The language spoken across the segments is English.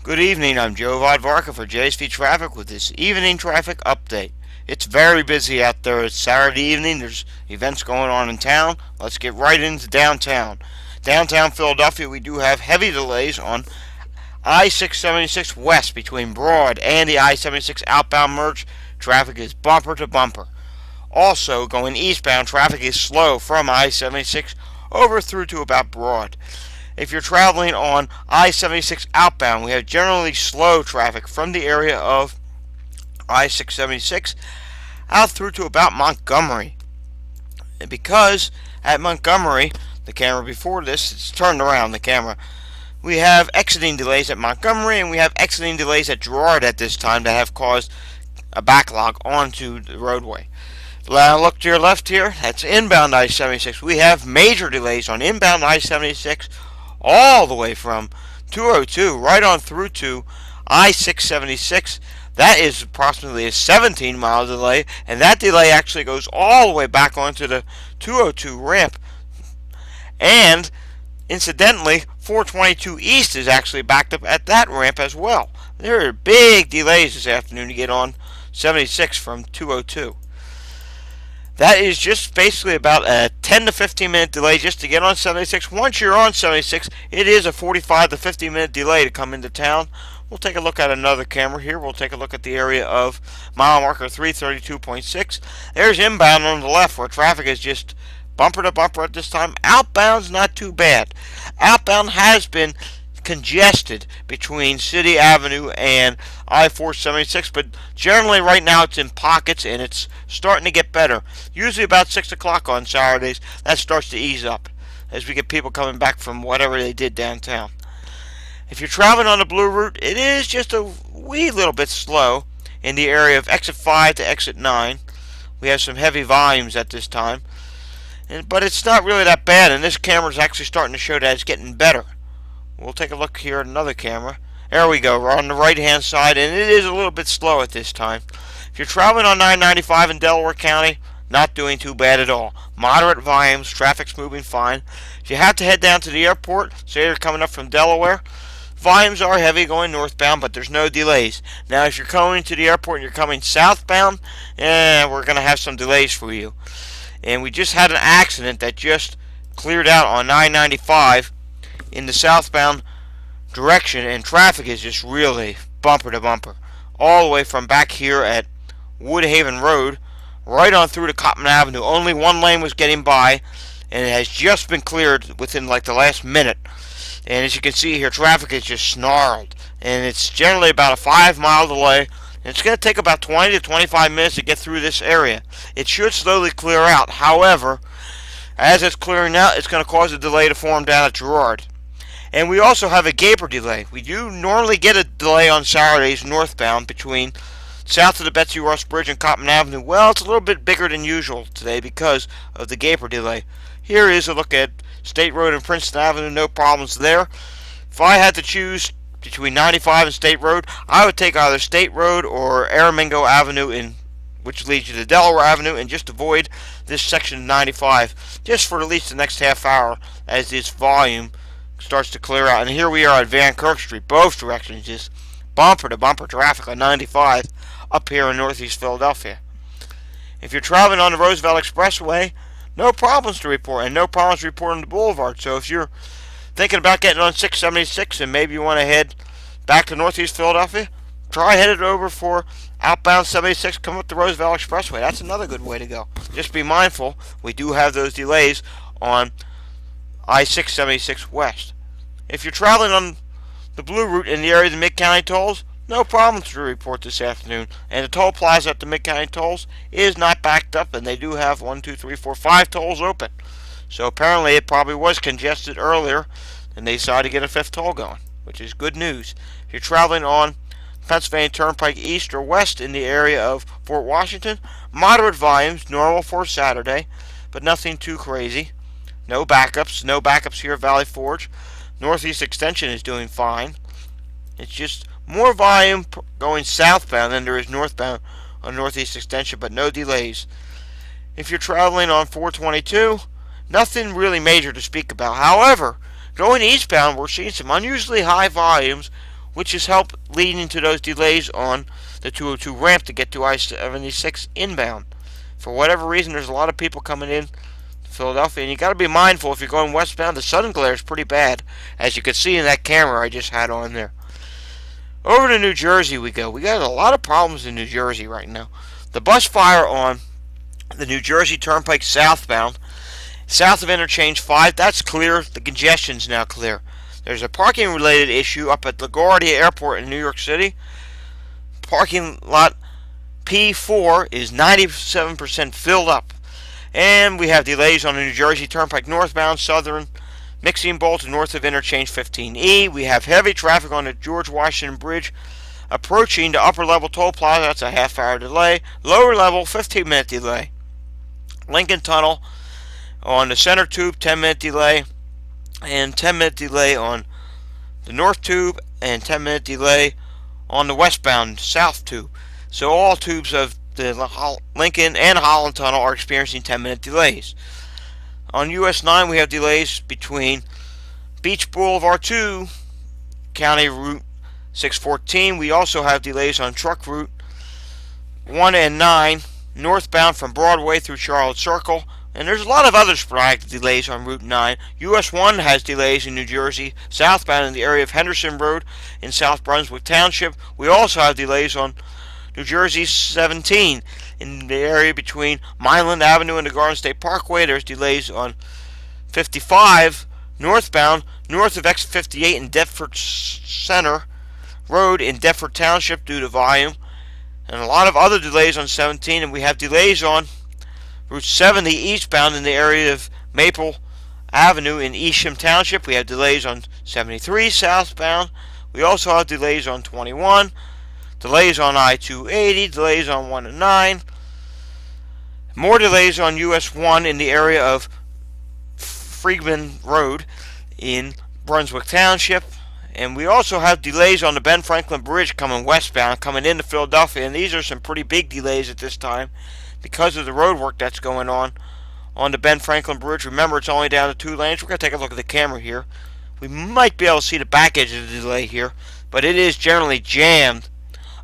Good evening, I'm Joe Vodvarka for JSV Traffic with this evening traffic update. It's very busy out there. It's Saturday evening. There's events going on in town. Let's get right into downtown. Downtown Philadelphia, we do have heavy delays on I-676 west between Broad and the I-76 outbound merge. Traffic is bumper to bumper. Also, going eastbound, traffic is slow from I-76 over through to about Broad. If you're traveling on I-76 outbound, we have generally slow traffic from the area of I-676 out through to about Montgomery. And because at Montgomery, the camera before this, it's turned around, the camera, we have exiting delays at Montgomery and we have exiting delays at Girard at this time that have caused a backlog onto the roadway. Now look to your left here, that's inbound I-76. We have major delays on inbound I-76 all the way from 202 right on through to I-676. That is approximately a 17-mile delay, and that delay actually goes all the way back onto the 202 ramp. And incidentally, 422 East is actually backed up at that ramp as well. There are big delays this afternoon to get on 76 from 202. That is just basically about a 10 to 15 minute delay just to get on 76. Once you're on 76, it is a 45 to 50 minute delay to come into town. We'll take a look at another camera here. We'll take a look at the area of mile marker 332.6. There's inbound on the left where traffic is just bumper to bumper at this time. Outbound's not too bad. Outbound has been congested between City Avenue and I-476, but generally right now it's in pockets and it's starting to get better. Usually about 6 o'clock on Saturdays, that starts to ease up as we get people coming back from whatever they did downtown. If you're traveling on the Blue Route, it is just a wee little bit slow in the area of exit 5 to exit 9. We have some heavy volumes at this time, but it's not really that bad, and this camera is actually starting to show that it's getting better. We'll take a look here at another camera. There we go. We're on the right hand side, and it is a little bit slow at this time. If you're traveling on 995 in Delaware County, not doing too bad at all. Moderate volumes, traffic's moving fine. If you have to head down to the airport, say you're coming up from Delaware, volumes are heavy going northbound, but there's no delays. Now, if you're coming to the airport and you're coming southbound, we're going to have some delays for you. And we just had an accident that just cleared out on 995 in the southbound direction, and traffic is just really bumper to bumper all the way from back here at Woodhaven Road right on through to Cottman Avenue. Only one lane was getting by, and it has just been cleared within like the last minute. And as you can see here, traffic is just snarled, and it's generally about a 5-mile delay, and it's going to take about 20 to 25 minutes to get through this area. It should slowly clear out. However, as it's clearing out, it's going to cause a delay to form down at Girard. And we also have a Gaper delay. We do normally get a delay on Saturdays northbound between south of the Betsy Ross Bridge and Cottman Avenue. Well, it's a little bit bigger than usual today because of the Gaper delay. Here is a look at State Road and Princeton Avenue. No problems there. If I had to choose between 95 and State Road, I would take either State Road or Aramingo Avenue, which leads you to Delaware Avenue, and just avoid this section of 95 just for at least the next half hour as this volume starts to clear out. And here we are at Van Kirk Street, both directions, just bumper to bumper traffic on 95 up here in northeast Philadelphia. If you're traveling on the Roosevelt Expressway, no problems to report, and no problems to report on the boulevard. So if you're thinking about getting on 676 and maybe you want to head back to northeast Philadelphia, try headed over for outbound 76, come up the Roosevelt Expressway. That's another good way to go. Just be mindful, we do have those delays on I-676 west. If you're traveling on the Blue Route in the area of the Mid-County tolls, no problems to report this afternoon. And the toll plaza at the Mid-County tolls is not backed up, and they do have 1, 2, 3, 4, 5 tolls open. So apparently it probably was congested earlier, and they decided to get a 5th toll going, which is good news. If you're traveling on Pennsylvania Turnpike east or west in the area of Fort Washington, moderate volumes, normal for Saturday, but nothing too crazy. No backups here at Valley Forge. Northeast Extension is doing fine. It's just more volume going southbound than there is northbound on Northeast Extension, but no delays. If you're traveling on 422, nothing really major to speak about. However, going eastbound, we're seeing some unusually high volumes which has helped leading to those delays on the 202 ramp to get to I-76 inbound. For whatever reason, there's a lot of people coming in to Philadelphia, and you got to be mindful if you're going westbound. The sun glare is pretty bad, as you can see in that camera I just had on there. Over to New Jersey we go. We got a lot of problems in New Jersey right now. The bus fire on the New Jersey Turnpike southbound, south of Interchange 5, that's clear. The congestion's now clear. There's a parking related issue up at LaGuardia Airport in New York City. Parking lot P4 is 97% filled up. And we have delays on the New Jersey Turnpike northbound southern mixing bowl to north of Interchange 15E. We have heavy traffic on the George Washington Bridge approaching the upper level toll plaza. That's a half-hour delay. Lower level, 15-minute delay. Lincoln Tunnel on the center tube, 10-minute delay. And 10-minute delay on the north tube, and 10-minute delay on the westbound south tube. So all tubes of the Lincoln and Holland Tunnel are experiencing 10-minute delays. On US 9 we have delays between Beach Boulevard 2, County Route 614. We also have delays on Truck Route 1 and 9, northbound from Broadway through Charlotte Circle. And there's a lot of other sporadic delays on Route 9. US 1 has delays in New Jersey, southbound in the area of Henderson Road in South Brunswick Township. We also have delays on New Jersey 17 in the area between Milan Avenue and the Garden State Parkway. There's delays on 55 northbound, north of exit 58 in Deptford Center Road in Deptford Township due to volume. And a lot of other delays on 17, and we have delays on Route 70 eastbound in the area of Maple Avenue in Easham Township. We have delays on 73 southbound. We also have delays on 21, delays on I-280, delays on 1 and 9. More delays on US 1 in the area of Friedman Road in Brunswick Township. And we also have delays on the Ben Franklin Bridge coming westbound, coming into Philadelphia. And these are some pretty big delays at this time because of the road work that's going on the Ben Franklin Bridge. Remember, it's only down to 2 lanes. We're going to take a look at the camera here. We might be able to see the back edge of the delay here, but it is generally jammed,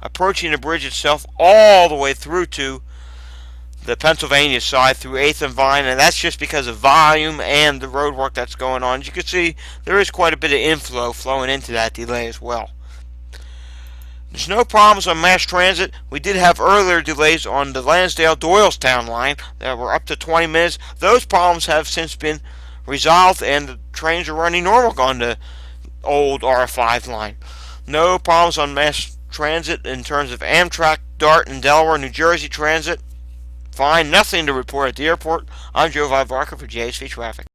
approaching the bridge itself all the way through to the Pennsylvania side through 8th and Vine, and that's just because of volume and the road work that's going on. As you can see, there is quite a bit of inflow flowing into that delay as well. There's no problems on mass transit. We did have earlier delays on the Lansdale-Doylestown line that were up to 20 minutes. Those problems have since been resolved, and the trains are running normal on the old R5 line. No problems on mass transit in terms of Amtrak, DART, and Delaware, New Jersey transit. Fine, nothing to report at the airport. I'm Joe Vivarka for JSV Traffic.